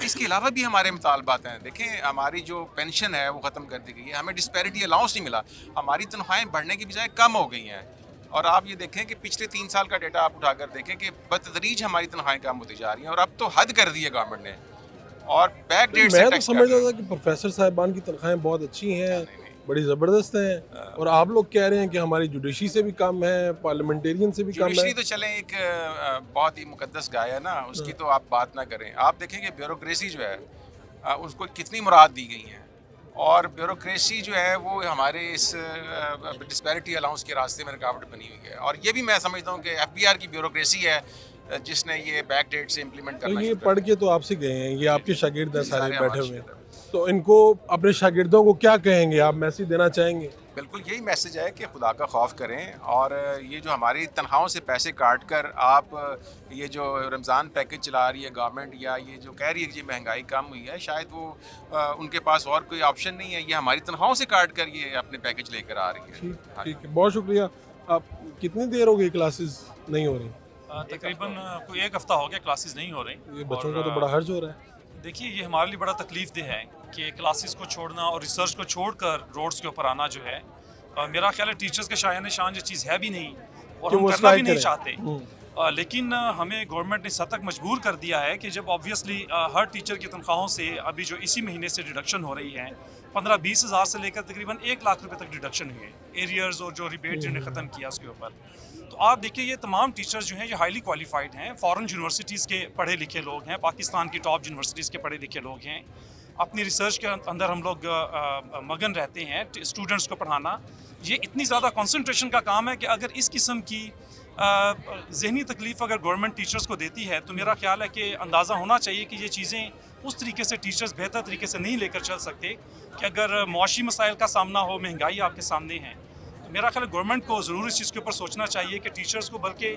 اس کے علاوہ بھی ہمارے مطالبات ہیں. دیکھیں ہماری جو پینشن ہے وہ ختم کر دی گئی ہے, ہمیں ڈسپیرٹی الاؤنس نہیں ملا, ہماری تنخواہیں بڑھنے کی بجائے کم ہو گئی ہیں. اور آپ یہ دیکھیں کہ پچھلے 3 سال کا ڈیٹا آپ اٹھا کر دیکھیں کہ بتدریج ہماری تنخواہیں کم ہوتی جا رہی ہیں, اور اب تو حد کر دی ہے گورنمنٹ نے, اور بیک ڈیٹ سے میں تو ٹیکس سمجھتا تھا کہ پروفیسر صاحبان کی تنخواہیں بہت اچھی ہیں, بڑی زبردست ہیں, اور آپ لوگ کہہ رہے ہیں کہ ہماری جوڈیشری سے بھی کم ہے, پارلیمنٹیرین سے بھی کم ہے. جوڈیشری تو چلیں ایک بہت ہی مقدس گائے ہے نا, اس کی تو آپ بات نہ کریں. آپ دیکھیں کہ بیوروکریسی جو ہے اس کو کتنی مراد دی گئی ہیں, اور بیوروکریسی جو ہے وہ ہمارے اس ڈسپیرٹی الاؤنس کے راستے میں رکاوٹ بنی ہوئی ہے. اور یہ بھی میں سمجھتا ہوں کہ ایف بی آر کی بیوروکریسی ہے جس نے یہ بیک ڈیٹ سے امپلیمنٹ تو کرنا یہ شروع کر پڑھ کے تو آپ سے گئے ہیں, یہ آپ کے شاگرد ہیں سارے سارے بیٹھے ہمارے ہوئے ہیں, شاگرد. تو ان کو اپنے شاگردوں کو کیا کہیں گے, آپ میسج دینا چاہیں گے؟ بالکل یہی میسج ہے کہ خدا کا خوف کریں, اور یہ جو ہماری تنخواہوں سے پیسے کاٹ کر آپ یہ جو رمضان پیکج چلا رہی ہے گورنمنٹ, یا یہ جو کہہ رہی ہے کہ یہ مہنگائی کم ہوئی ہے, شاید وہ ان کے پاس اور کوئی آپشن نہیں ہے, یہ ہماری تنخواہوں سے کاٹ کر یہ اپنے پیکج لے کر آ رہی ہے. ٹھیک ہے, بہت شکریہ. آپ کتنی دیر ہو گئی کلاسز نہیں ہو رہی؟ تقریباً کوئی 1 ہفتہ ہو گیا کلاسز نہیں ہو رہی. یہ بچوں کا تو بڑا حرج ہو رہا ہے. دیکھیے یہ ہمارے لیے بڑا تکلیف دہ ہے کہ کلاسز کو چھوڑنا اور ریسرچ کو چھوڑ کر روڈز کے اوپر آنا جو ہے, میرا خیال ہے ٹیچرز کے شایان شان یہ چیز ہے بھی نہیں, اور کہ ہم وہ کرنا بھی اسٹرائک نہیں کریں. چاہتے. لیکن ہمیں گورنمنٹ نے اس حد تک مجبور کر دیا ہے کہ جب آبویسلی ہر ٹیچر کی تنخواہوں سے ابھی جو اسی مہینے سے ڈیڈکشن ہو رہی ہے, 15-20 ہزار سے لے کر تقریباً 1 لاکھ روپے تک ڈیڈکشن ہوئے ایریئرز اور جو ریبیٹ جنہوں نے ختم کیا اس کے اوپر. تو آپ دیکھیے یہ تمام ٹیچرز جو ہیں یہ ہائیلی کوالیفائڈ ہیں, فارن یونیورسٹیز کے پڑھے لکھے لوگ ہیں, پاکستان کی ٹاپ یونیورسٹیز کے پڑھے لکھے لوگ ہیں. اپنی ریسرچ کے اندر ہم لوگ مگن رہتے ہیں, اسٹوڈنٹس کو پڑھانا یہ اتنی زیادہ کنسنٹریشن کا کام ہے کہ اگر اس قسم کی ذہنی تکلیف اگر گورنمنٹ ٹیچرز کو دیتی ہے تو میرا خیال ہے کہ اندازہ ہونا چاہیے کہ یہ چیزیں اس طریقے سے ٹیچرز بہتر طریقے سے نہیں لے کر چل سکتے, کہ اگر معاشی مسائل کا سامنا ہو, مہنگائی آپ کے سامنے ہے, تو میرا خیال ہے گورنمنٹ کو ضرور اس چیز کے اوپر سوچنا چاہیے کہ ٹیچرز کو بلکہ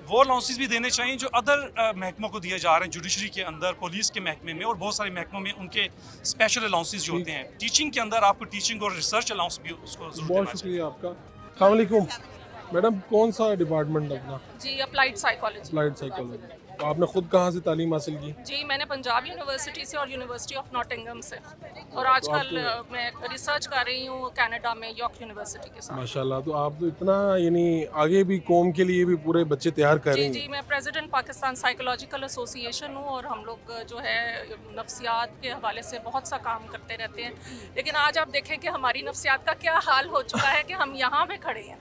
وہ الاؤنسز بھی دینے چاہیے جو ادر محکموں کو دیے جا رہے ہیں, جوڈیشری کے اندر, پولیس کے محکمے میں اور بہت سارے محکموں میں ان کے اسپیشل الاؤنسز جو ہوتے ہیں. ٹیچنگ کے اندر آپ کو ٹیچنگ اور ریسرچ الاؤنس بھی اس کو ضرور دینا بہت چاہیے. شکریہ آپ کا. السلام علیکم میڈم, کون سا ڈپارٹمنٹ اپنا؟ جی اپلائیڈ سائیکالوجی. Applied psychology. تو آپ نے خود کہاں سے تعلیم حاصل کی؟ جی میں نے پنجاب یونیورسٹی سے اور یونیورسٹی آف ناٹنگم سے, اور آج کل میں ریسرچ کر رہی ہوں کینیڈا میں یارک یونیورسٹی کے ساتھ. ماشاء اللہ, تو آپ تو اتنا یعنی آگے بھی قوم کے لیے بھی پورے بچے تیار کر رہی ہیں. جی میں پریزیڈنٹ پاکستان سائیکولوجیکل ایسوسیشن ہوں, اور ہم لوگ جو ہے نفسیات کے حوالے سے بہت سا کام کرتے رہتے ہیں, لیکن آج آپ دیکھیں کہ ہماری نفسیات کا کیا حال ہو چکا ہے کہ ہم یہاں پہ کھڑے ہیں.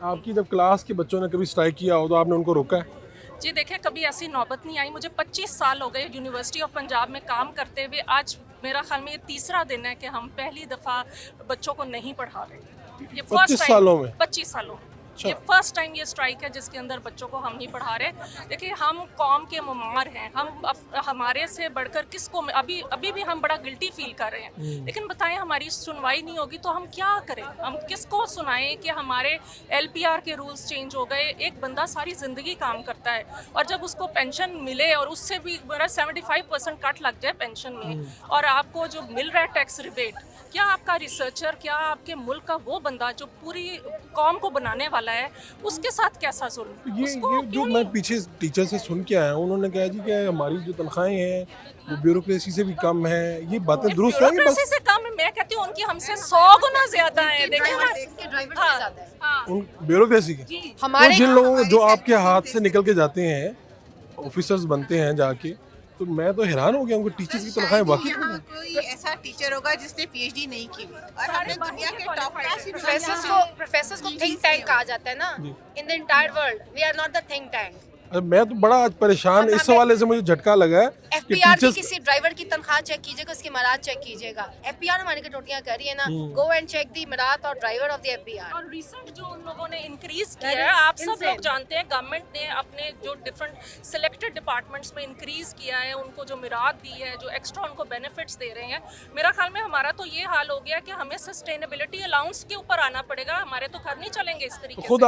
آپ کی جب کلاس کے بچوں نے کبھی اسٹرائک کیا ہو تو آپ نے ان کو روکا ہے؟ جی دیکھیں کبھی ایسی نوبت نہیں آئی. مجھے 25 سال ہو گئے یونیورسٹی آف پنجاب میں کام کرتے ہوئے. آج میرا خیال میں یہ 3را دن ہے کہ ہم پہلی دفعہ بچوں کو نہیں پڑھا رہے. یہ 25 سالوں میں؟ 25 سالوں میں یہ فرسٹ ٹائم یہ اسٹرائک ہے جس کے اندر بچوں کو ہم نہیں پڑھا رہے. دیکھیے ہم قوم کے معمار ہیں, ہمارے سے بڑھ کر کس کو, ابھی بھی ہم بڑا گلٹی فیل کر رہے ہیں, لیکن بتائیں ہماری سنوائی نہیں ہوگی تو ہم کیا کریں, ہم کس کو سنائیں کہ ہمارے LPR کے رولز چینج ہو گئے. ایک بندہ ساری زندگی کام کرتا ہے اور جب اس کو پینشن ملے اور اس سے بھی میرا 75% کٹ لگ جائے پینشن میں, اور آپ کو جو مل رہا ہے ٹیکس ریبیٹ, کیا آپ کا ریسرچر, کیا آپ کے ملک کا وہ بندہ جو پوری قوم کو بنانے والا ہے, اس کے ساتھ کیسا ظلم؟ یہ جو میں پیچھے ٹیچر سے سن کے آیا ہوں, انہوں نے کہا جی کہ ہماری جو تنخواہیں ہیں وہ بیوروکریسی سے بھی کم ہے. یہ باتیں درست ہیں کہ بس بیوروکریسی سے کم ہے؟ میں کہتی ہوں ان کی ہم سے 100 گنا زیادہ ہیں. ان بیوروکریسی کے جن لوگوں جو آپ کے ہاتھ سے نکل کے جاتے ہیں, آفیسرز بنتے ہیں جا کے, تو میں تو حیران ہو گیا ہوں کہ ٹیچرز کی تنخواہیں واقعی یہاں کوئی ایسا ٹیچر ہوگا جس نے PhD نہیں کی ہوئی, اور ہم نے دنیا کے ٹاپ کلاس پروفیسرز کو تھنک ٹینک کہا جاتا ہے نا, in the entire world we are not the think tank. میں تو بڑا آج پریشان اس حوالے سے, مجھے جھٹکا لگا ہے کہ FPR کی ٹیچرز کسی ڈرائیور کی تنخواہ چیک کیجیے گا, اس کی امارات چیک کیجیے گا. FPR ہماری کٹوتیاں کر رہی ہے نا, گو اینڈ چیک دی امارات اور ڈرائیور آف دی FPR. اور ریسنٹ جو ان لوگوں نے انکریز کیا ہے, آپ سب لوگ جانتے ہیں گورنمنٹ نے اپنے جو ڈفرنٹ سلیکٹڈ ڈپارٹمنٹس میں انکریز کیا ہے, ان کو جو میراث دی ہے, جو ایکسٹرا ان کو بینیفٹس دے رہے ہیں. میرا خیال میں ہمارا تو یہ حال ہو گیا کہ ہمیں سسٹینیبلٹی الاؤنس کے اوپر آنا پڑے گا, ہمارے تو گھر نہیں چلیں گے اس طریقے سے.